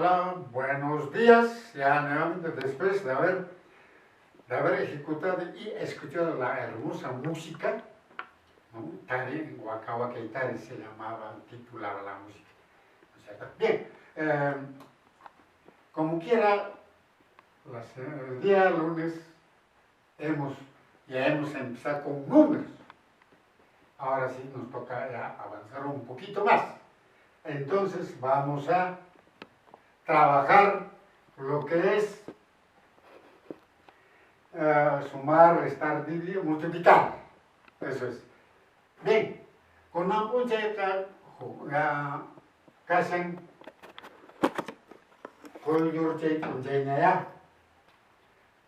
Hola, buenos días. Ya nuevamente después de haber ejecutado y escuchado la hermosa música, ¿no? Tari, Waka Waka Itari se llamaba, titulaba la música. ¿No es cierto? Bien, como quiera, el día lunes ya hemos empezado con números. Ahora sí nos toca ya avanzar un poquito más. Entonces vamos a trabajar lo que es sumar, restar, dividir, multiplicar. Eso es. Bien, con la puncheta, casan, koyurche, puncheñaya,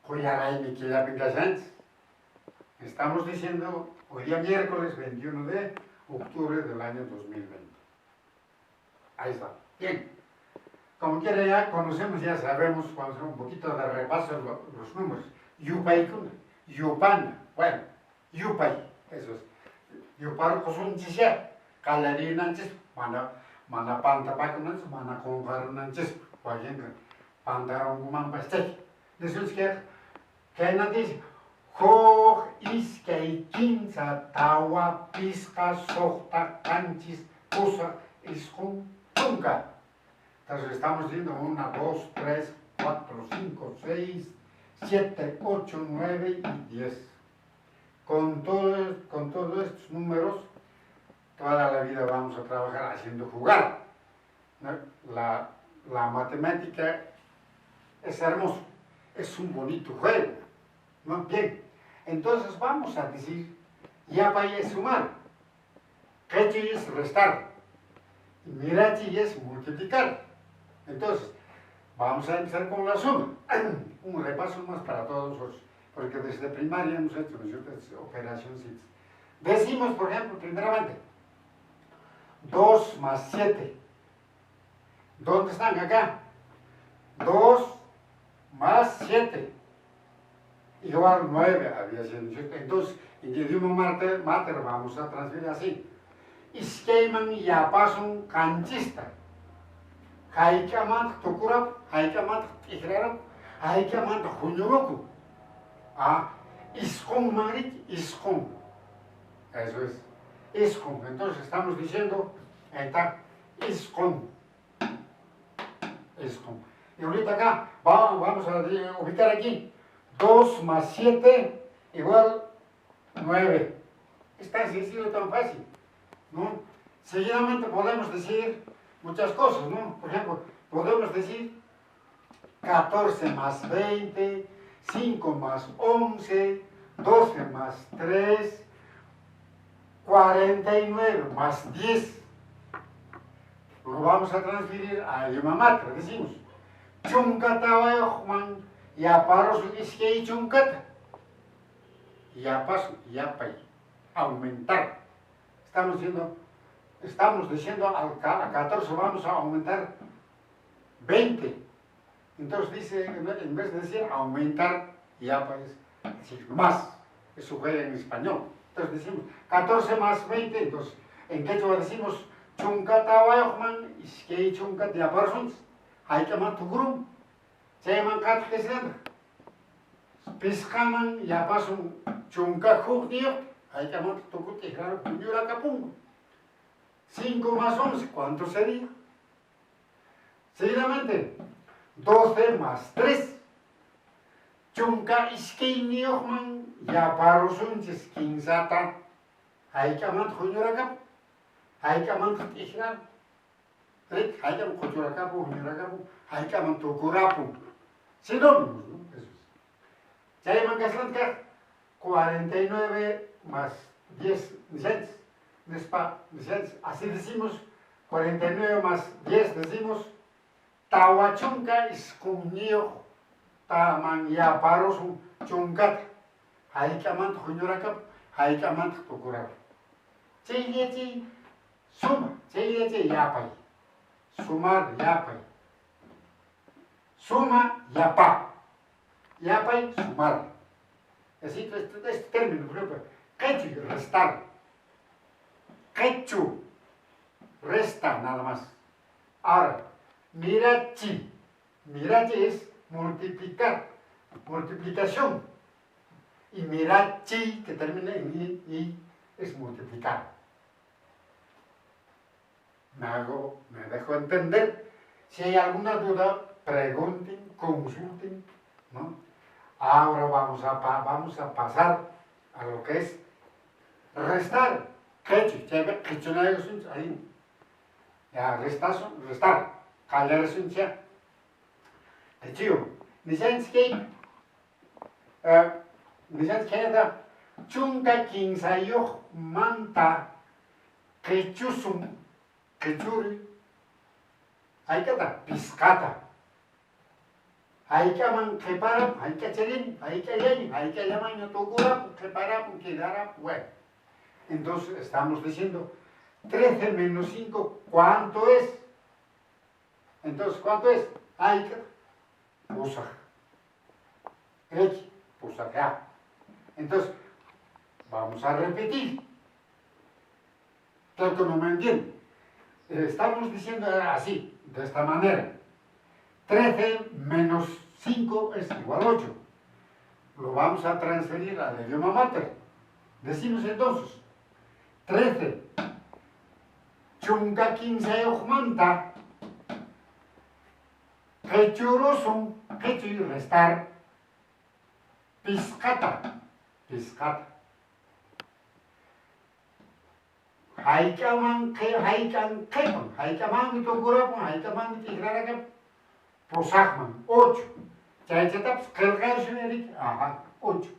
koyaray, miquila, pincasans. Estamos diciendo hoy día miércoles 21 de octubre del año 2020. Ahí está. Bien. Como quiera ya conocemos, ya sabemos, vamos a hacer un poquito de repaso los números. Yupay, Yupana, bueno, Yupay, eso es. Yupar kosunchis ya, kalarinanchis, mana pantapakunanchis, mana kongarunanchis, wajenga, pantaronguman pastek. Eso es que dice, Hoj iskay kinsa tawa pisca sohta canchis pusa iskun tunka. Entonces estamos viendo 1, 2, 3, 4, 5, 6, 7, 8, 9 y 10. Con todos estos números, toda la vida vamos a trabajar haciendo jugar. La matemática es hermoso, es un bonito juego. ¿No? Bien, entonces vamos a decir, yapay es sumar, kechi es restar, mirachi es multiplicar. Entonces, vamos a empezar con la suma. Un repaso más para todos nosotros, porque desde primaria hemos hecho muchas operaciones. Decimos, por ejemplo, primeramente, 2 más 7. ¿Dónde están? Acá. 2 más 7. Igual 9 había sido, ¿cierto? Entonces, en el idioma mater vamos a transferir así. Iskeiman yapasun canchista. Haikamat tukurap, haikamat ikrarap, haikamat hunyuroku. Iskon marit, iskon. Eso es. Iskon. Entonces estamos diciendo, ahí está, iskon. Iskon. Y ahorita acá, vamos a ubicar aquí. 2 más 7 igual 9. Es tan sencillo, tan fácil, ¿no? Seguidamente podemos decir muchas cosas, ¿no? Por ejemplo, podemos decir 14 más 20, 5 más 11, 12 más 3, 49 más 10. Lo vamos a transferir a idioma mater, decimos. Chunkatawayohman yaparos iskei chunkata. Yapay. Aumentar. Estamos diciendo a 14 vamos a aumentar 20. Entonces dice, en vez de decir aumentar, yapay es decir más. Eso fue en español. Entonces decimos 14 más 20. Entonces en quechua decimos chunkatawayohman iskei chunkata yaparos. Hay que mandar tu grupo. Se llaman catequeses. Piscaman ya pasan chunca jugdio. Hay que mandar tu grupo. Claro, puñura capungo. 5 más 11, ¿cuánto sería? Seguidamente, 12 más 3. Chunca isquinioman ya parosunches 15. Hay que mandar puñura capungo. Hay que mandar claro. Haykam Cochuracapu, Huñuracapu, Haykam Tucurapu. Sinónimos, ¿no? Eso es. Chayman Caslanca, 49 más 10, 16. Así decimos, 49 más 10 decimos, Tawachunca iscumnio, Taman Yaparos Chuncat, Haykam Huñuracapu, Haykam Tucurapu. Chaylechi, suma, Chaylechi yapay. Sumar, yapay. Suma, yapa. Yapay, sumar. Así, este término, por ejemplo, quechu, restar. Quechu, resta, nada más. Ahora, mirachi. Mirachi es multiplicar, multiplicación. Y mirachi, que termina en i, es multiplicar. Me dejo entender. Si hay alguna duda, pregunten, consulten, ¿no? Ahora vamos a pasar a lo que es restar. Ya, restar. Restar. Tío, nisanskeda chunga kinsayoh manta quechusum quechuri haykata piscata haykaman qhiparap haykacharin haykallañi haykallaman tukurap qhiparap quedarap bueno. Entonces estamos diciendo 13 menos 5, ¿cuánto es? Entonces, ¿cuánto es? Hayka pusaj pusaj ya. Entonces, vamos a repetir. Creo que no me entienden. Estamos diciendo así, de esta manera. 13 menos 5 es igual a 8. Lo vamos a transferir al idioma mater. Decimos entonces, 13 chunga 15 manta quechurosum quechu restar piscata. Haykaman haykaman tukurapun haykaman tigraraga posakman 8. Chaychatapas qillqarishin erik, 8.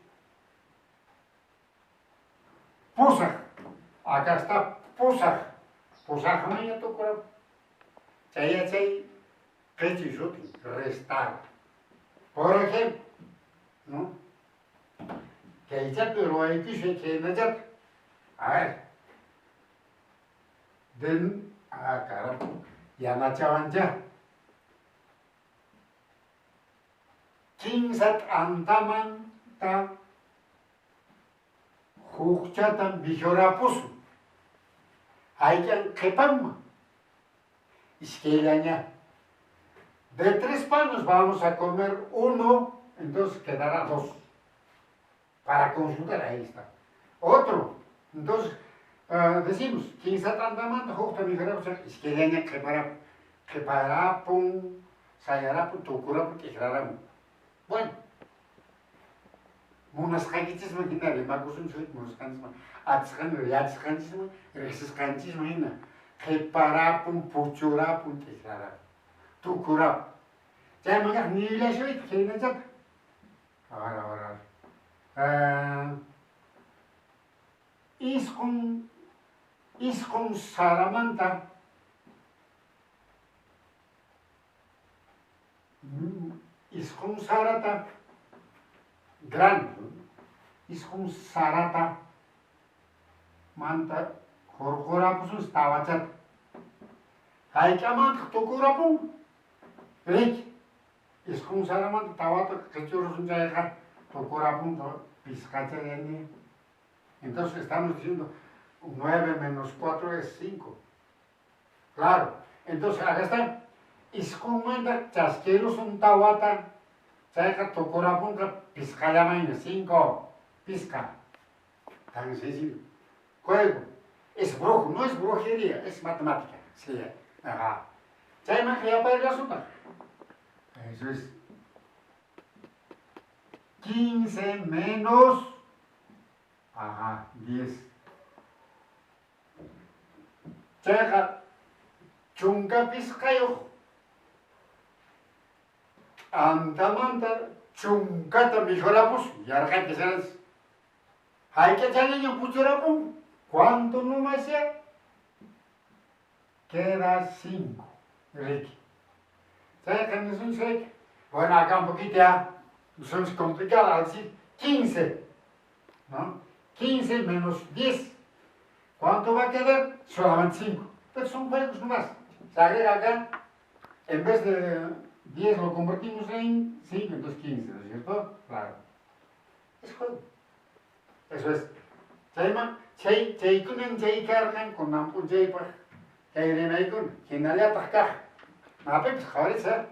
Pusak, acá está pusak. Pusakman ya tukurap. Chay quechu shuti, restar. Por ejemplo, ¿no? Que ya pero hay que ya. A ver. Den carajo, ya nachaban ya. Kinsat antaman ta hukchatan bijorapusu. Haykan kepamma. Isqueiraña. De 3 panes vamos a comer 1, entonces quedará 2. Para consultar, ahí está. Otro, entonces decimos, ¿quién está tratando? Justo mi grado, isqueiraña preparapun, sayarapun, tukurapun, tigrarapun. Bueno, unas canchitas imaginaria, magusun soy, unas canchitas, atzcan, canchitas, resas canchitas, imagina, preparapun, puchurapun, tigrarapun, tukurapun. Ya me digas, ni la soy, que no ya. Ahora. Iscon saramanta. Iscon sarata. Gran. Iscon sarata. Manta. Horcorapus tawachat. Haykaman tukurapun. Rik. Iscon saramanta tawata quechurus un jayaka. Tukurapun piscachayani. Entonces estamos diciendo 9 menos 4 es 5. Claro. Entonces acá está. Iscomanda chasqueros un tawata. Chayaka tukurapun piscayamaina 5. Pisca. Tan sencillo. Juego. Es brujo, no es brujería, es matemática. Sí. Ajá. Chayma que ya para el asunto. Eso es 15 menos 10. Chayqa chunka pisqayuq antamanta chunkata mijorapus yarqaypi sanas hayka chayña puchurapun ¿cuánto nomás ya? Queda 5 Ricky. Chayqa no es bueno, acá un poquito ya nos complicado al decir 15, ¿no? 15 menos 10. ¿Cuánto va a quedar? Solamente 5. Pero son juegos nomás. Se agrega acá, en vez de 10 lo convertimos en 5, entonces 15, ¿no es cierto? Claro. Es juego. Eso es. Chaykunan chaykarqan kunampun chaypaq chayrimaykuna hinallataq kaq Mape, pues, ahorita,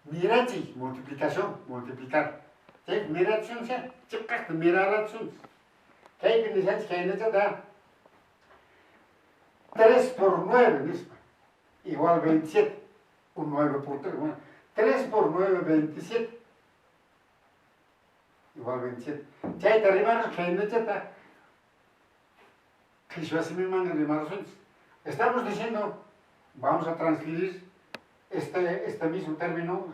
mirachi, multiplicación, multiplicar. ¿Sí? Miración, ¿sí? Chicas, miraración. ¿Qué hay que decir? ¿Qué hay que decir? 3 por 9 misma, igual 27. Un 9 por 3, bueno. 3 por 9, 27. Igual 27. ¿Qué hay que arribar? ¿Qué hay que decir? Que yo así mismo en rimaros. Estamos diciendo, vamos a transferir este mismo término,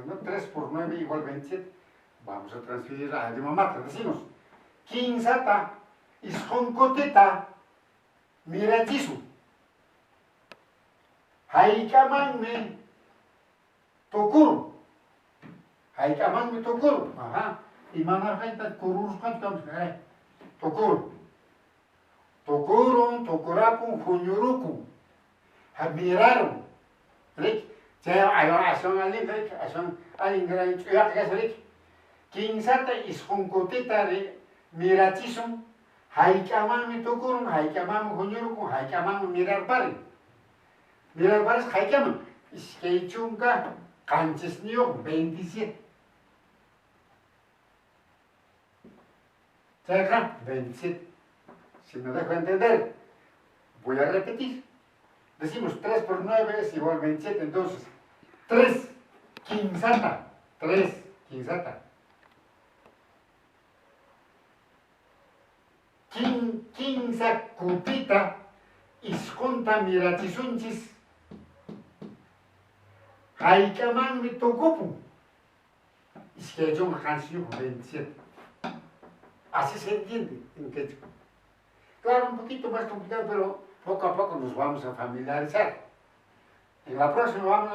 ¿no? 3 por 9 igual 27. Vamos a transferir a Dima Matra. Decimos, Kinsata ishonkoteta mirachisu. Haikamanme tokuru. Haikamanme tokuru. Ajá. Y manarjaita kururus kantamos. Tokuru. Tokuru, tokurapun, hunyurukun. Miraron. ¿Rik? Saya ayon alin rik, alin gran cuyak gas rik. Kinsata ishonkoteta mirachisum. Haikamanme tokurun, haikamanme hunyurukun, haikamanme mirar parin. Mirar pares haikaman. Iskeichunga kanchisnio 27. ¿Cerca? 27. Si me dejo entender, voy a repetir. Decimos 3 por 9 es igual 27, entonces 3 kinsata, 3 kinsata. Kinsa kupita iskonta mirachisunchis. Haikamanmi tokupu. Es que yo me cancio 27. Así se entiende en quechua. Claro, un poquito más complicado, pero poco a poco nos vamos a familiarizar. En la próxima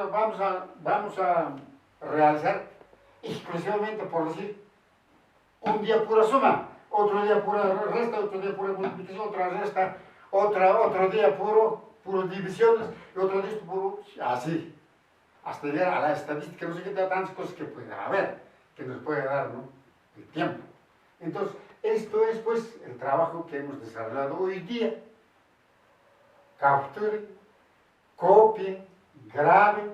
vamos a realizar exclusivamente, por decir, un día pura suma, otro día pura resta, otro día pura multiplicación, otra resta, otro día puro divisiones, y otro día puro, así. Hasta llegar a la estadística, no sé qué tantas cosas que puede haber, que nos puede dar, ¿no? El tiempo. Entonces, esto es pues el trabajo que hemos desarrollado hoy día. Capturen, copien, graben,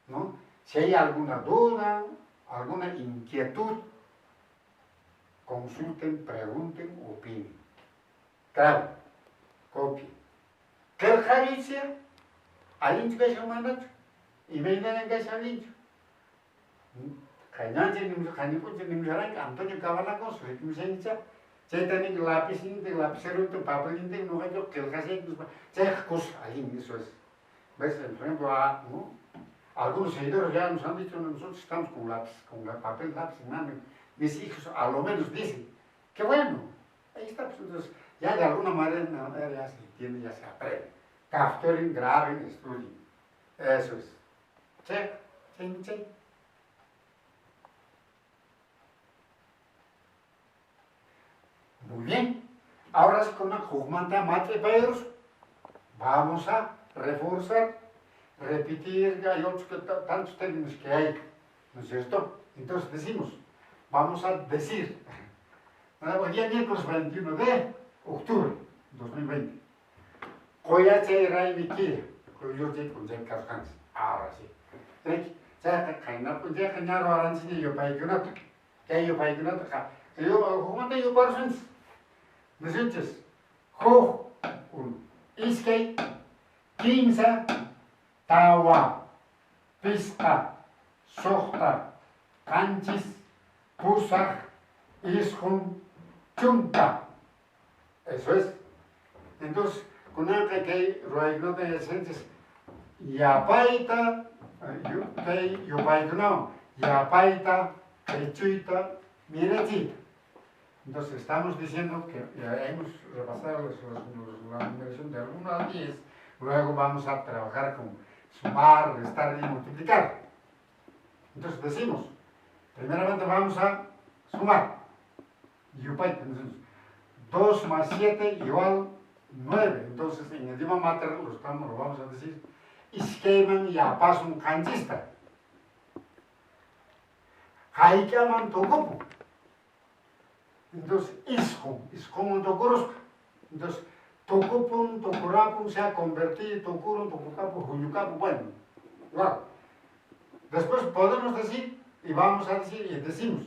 ¿no? Si hay alguna duda, alguna inquietud, consulten, pregunten, opinen. Graben, copien. ¿Qué jaricia? Al incho que se mandato. Y vengan en casa al incho. Kainanche nimso kanipunche nimsaran Antonio Cabalacos, Ricusencha, Chetani lápiz inte, lapicero inte, papel inte, no hay yo que el casi cosas ahí, eso es. ¿Ves? Por ejemplo, ¿no? Algunos seguidores ya nos han dicho, nosotros estamos con lápiz, con papel, lápiz en mano. Mis hijos a lo menos dicen, qué bueno, ahí está, pues entonces ya de alguna manera ya se entiende, ya se aprende. Capturen, graben, estudien. Eso es. Check, check, check. Muy bien, ahora sí con la Jugmanta Matre Pedros vamos a reforzar, repetir, hay otros tantos términos que hay, ¿no es cierto? Entonces decimos, vamos a decir, hoy día miércoles 21 de octubre 2020, Koyache Rai Mikir, Koyoche con Jen Carcans, ahora sí. Ya Kaina, pues ya Kainaro Arancini, yo Paikunata, que yo Paikunata, yo Jugmanta yo Parsons. Entonces, jo, iskay, kinsa, tawa, pista, sohta, kanchis, pusaj, ishun, chunta. Eso es. Entonces, con el que ruegno de esencias, yapaita, yupaitno, yapaita, kechuita, mirechita. Entonces estamos diciendo que ya hemos repasado la numeración de 1 a 10, luego vamos a trabajar con sumar, restar y multiplicar. Entonces decimos, primeramente vamos a sumar. 2 más 7 igual 9. Entonces en el idioma materno lo vamos a decir, iskeman ya paso un canchista. Haikaman tokopu. Entonces, ishon tokuruspa. Entonces, tokupun, tokura Tocapu se ha convertido, Tocuro, Tocucapu, Juñucapu, bueno, igual. Después podemos decir, y vamos a decir, y decimos,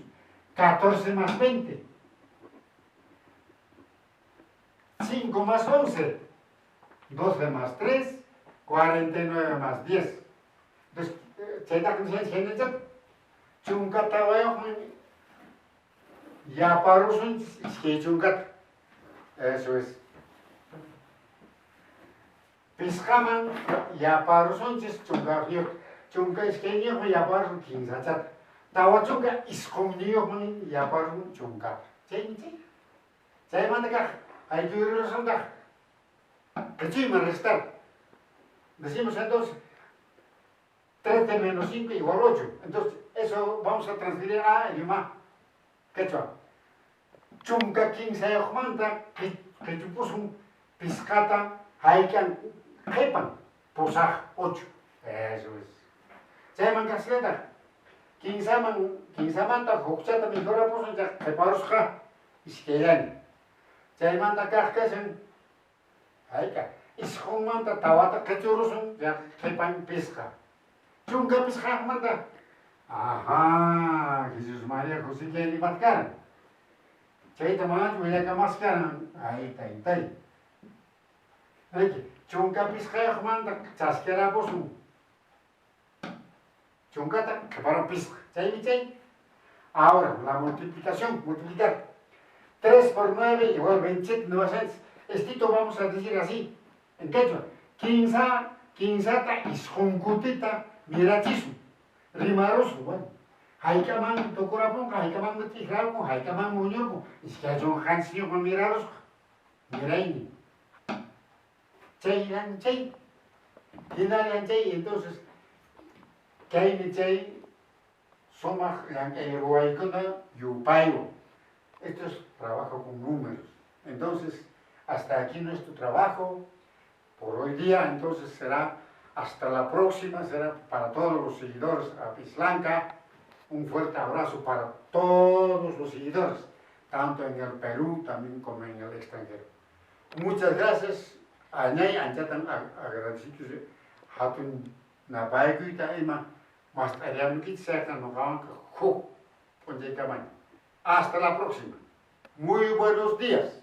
14 más 20, 5 más 11, 12 más 3, 49 más 10. Entonces, 제가 현재 중간다와요. 야파로선 중간. Eso es. Piscaman yaparoson chungario. Chunga iskenio yaparoson kinsachat. Tawa chunga iskomnio yaparoson chunga. Chenchi. Saya mandaka. Hay que ir a sonda. Decimos restar. Decimos entonces 13 menos 5 igual 8. Entonces, eso vamos a transferir a idioma quechua. Chunga 15 manta que un piscata haikan jepan posaj 8. Eso es. Saya mangasleta. 15 manta hochata mejora posan ya jeparosja iskeyan. Saya manta kahkasen haika. Ishon manta tawata kechurusun ya jepan pisca. Chunga pisca manta. Ajá, Jesús María José que le marcaron. Chaita más, voy a mascaran. Ahí está, ahí está. Chunga pisca manta, chasquera posun. Chunga ta, para pisca. Chay. Ahora, la multiplicación, multiplicar. 3 por 9 igual 27, 900. Estito vamos a decir así. En quechua, 15 ta isjuncutita mirachismo. Rimaroso, bueno. Haikaman tokurapon, haikaman mutijalco, haikaman muñoco. Es que hay un hansio con miraros. Miraini. Chay. Hinaran chay, entonces, que hay ni chay, soma, ruaicona, yupayo. Esto es trabajo con números. Entonces, hasta aquí nuestro trabajo por hoy día. Entonces será hasta la próxima, será para todos los seguidores a Pislanca. Un fuerte abrazo para todos los seguidores, tanto en el Perú también como en el extranjero. Muchas gracias. Añay, anchatan agradecidos. Hatun napaikuita ima. Más tarde, que se hagan no van que hasta la próxima. Muy buenos días.